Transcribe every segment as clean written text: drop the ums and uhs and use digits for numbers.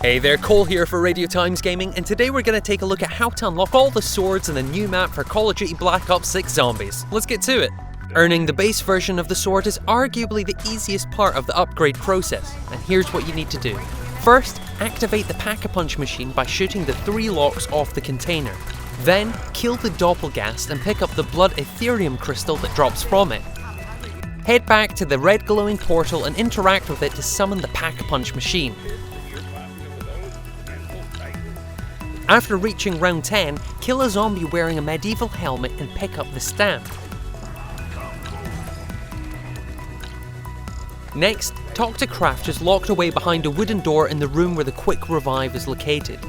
Hey there, Cole here for Radio Times Gaming, and today we're going to take a look at how to unlock all the swords in the new map for Call of Duty Black Ops 6 Zombies. Let's get to it! Earning the base version of the sword is arguably the easiest part of the upgrade process, and here's what you need to do. First, activate the Pack-a-Punch machine by shooting the 3 locks off the container. Then, kill the Doppelgast and pick up the Blood Ethereum crystal that drops from it. Head back to the red glowing portal and interact with it to summon the Pack-a-Punch machine. After reaching round 10, kill a zombie wearing a medieval helmet and pick up the stamp. Next, talk to crafters locked away behind a wooden door in the room where the quick revive is located.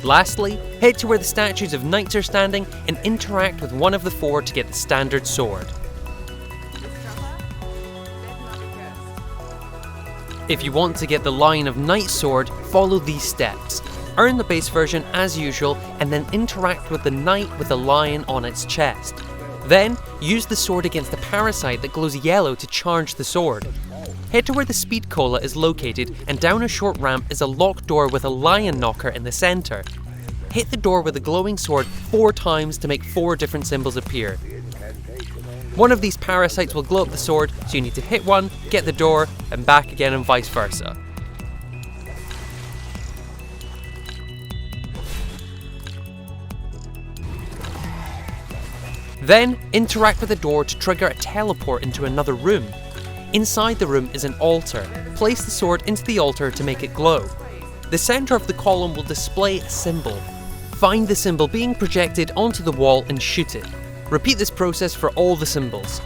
Lastly, head to where the statues of knights are standing and interact with one of the 4 to get the standard sword. If you want to get the Lion of Knight sword, follow these steps. Earn the base version as usual and then interact with the knight with a lion on its chest. Then, use the sword against the parasite that glows yellow to charge the sword. Head to where the speed cola is located and down a short ramp is a locked door with a lion knocker in the centre. Hit the door with a glowing sword 4 times to make 4 different symbols appear. One of these parasites will glow up the sword, so you need to hit one, get the door, and back again and vice versa. Then, interact with the door to trigger a teleport into another room. Inside the room is an altar. Place the sword into the altar to make it glow. The centre of the column will display a symbol. Find the symbol being projected onto the wall and shoot it. Repeat this process for all the symbols.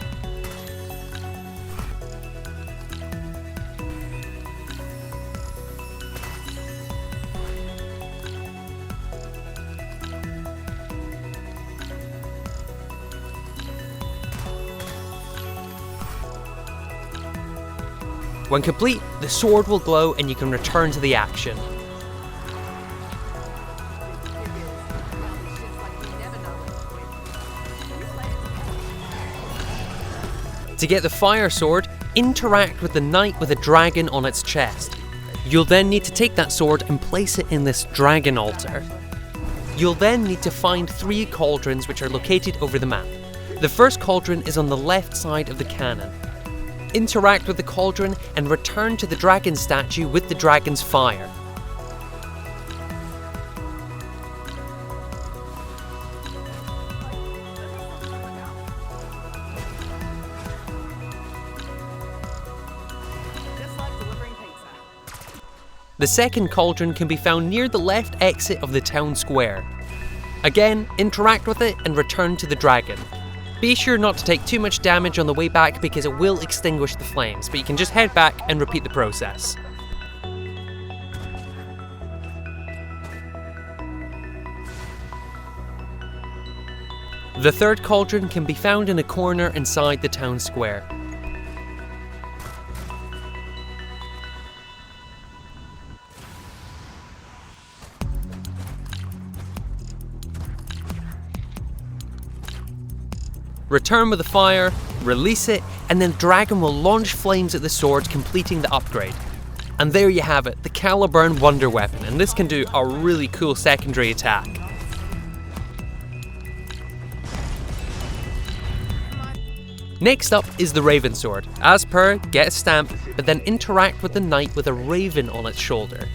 When complete, the sword will glow and you can return to the action. To get the fire sword, interact with the knight with a dragon on its chest. You'll then need to take that sword and place it in this dragon altar. You'll then need to find 3 cauldrons which are located over the map. The first cauldron is on the left side of the cannon. Interact with the cauldron and return to the dragon statue with the dragon's fire. The second cauldron can be found near the left exit of the town square. Again, interact with it and return to the dragon. Be sure not to take too much damage on the way back because it will extinguish the flames, but you can just head back and repeat the process. The third cauldron can be found in a corner inside the town square. Return with the fire, release it, and then the dragon will launch flames at the sword, completing the upgrade. And there you have it, the Caliburn Wonder Weapon, and this can do a really cool secondary attack. Next up is the Raven Sword. As per, get a stamp, but then interact with the knight with a raven on its shoulder.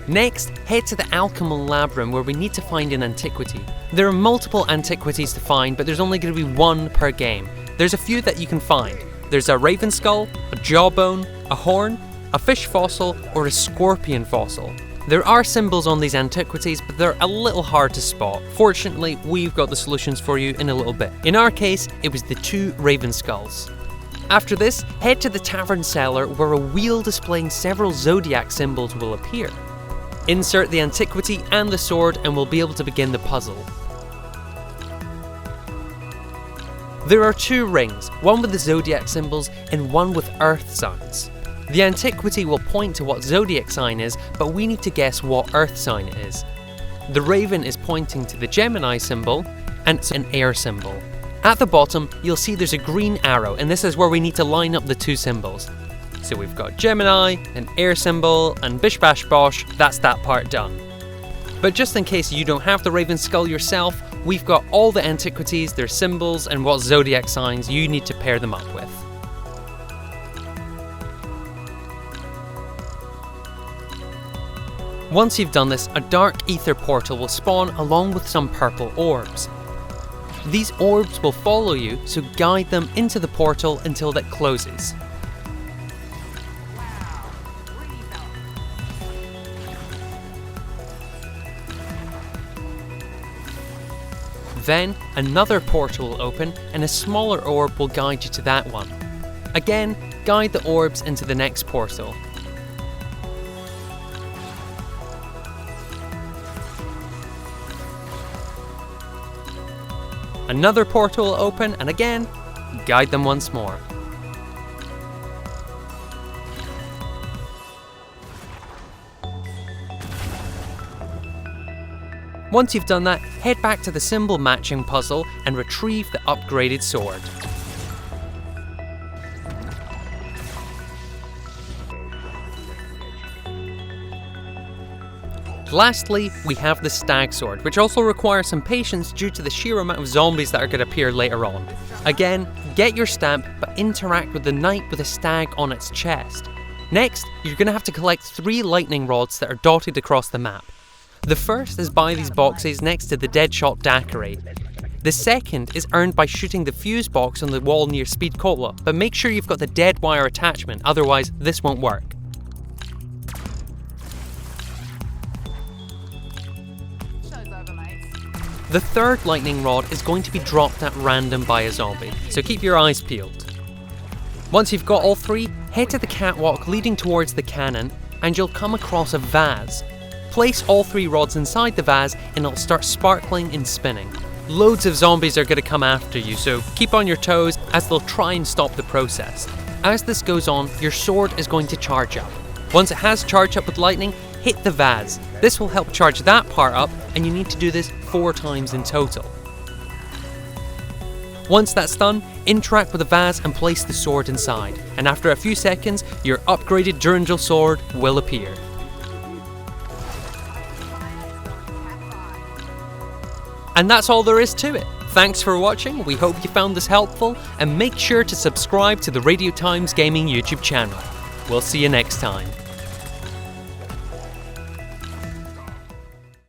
Next, head to the Alchemical Lab room where we need to find an antiquity. There are multiple antiquities to find, but there's only going to be 1 per game. There's a few that you can find. There's a raven skull, a jawbone, a horn, a fish fossil, or a scorpion fossil. There are symbols on these antiquities, but they're a little hard to spot. Fortunately, we've got the solutions for you in a little bit. In our case, it was the 2 raven skulls. After this, head to the tavern cellar where a wheel displaying several zodiac symbols will appear. Insert the antiquity and the sword and we'll be able to begin the puzzle. There are 2 rings, one with the zodiac symbols and one with earth signs. The antiquity will point to what zodiac sign is, but we need to guess what earth sign it is. The raven is pointing to the Gemini symbol and an air symbol. At the bottom, you'll see there's a green arrow, and this is where we need to line up the two symbols. So we've got Gemini, an air symbol, and bish bash bosh, that's that part done. But just in case you don't have the Raven Skull yourself, we've got all the antiquities, their symbols, and what zodiac signs you need to pair them up with. Once you've done this, a dark ether portal will spawn along with some purple orbs. These orbs will follow you, so guide them into the portal until that closes. Then, another portal will open and a smaller orb will guide you to that one. Again, guide the orbs into the next portal. Another portal will open and again, guide them once more. Once you've done that, head back to the symbol matching puzzle and retrieve the upgraded sword. Lastly, we have the stag sword, which also requires some patience due to the sheer amount of zombies that are going to appear later on. Again, get your stamp, but interact with the knight with a stag on its chest. Next, you're going to have to collect 3 lightning rods that are dotted across the map. The first is by these boxes next to the Deadshot Daiquiri. The second is earned by shooting the fuse box on the wall near Speed Cola, but make sure you've got the dead wire attachment, otherwise this won't work. The third lightning rod is going to be dropped at random by a zombie, so keep your eyes peeled. Once you've got all 3, head to the catwalk leading towards the cannon and you'll come across a vase. Place all 3 rods inside the vase and it'll start sparkling and spinning. Loads of zombies are going to come after you, so keep on your toes as they'll try and stop the process. As this goes on, your sword is going to charge up. Once it has charged up with lightning, hit the vase. This will help charge that part up, and you need to do this 4 times in total. Once that's done, interact with the vase and place the sword inside, and after a few seconds, your upgraded Durandal sword will appear. And that's all there is to it. Thanks for watching, we hope you found this helpful, and make sure to subscribe to the Radio Times Gaming YouTube channel. We'll see you next time.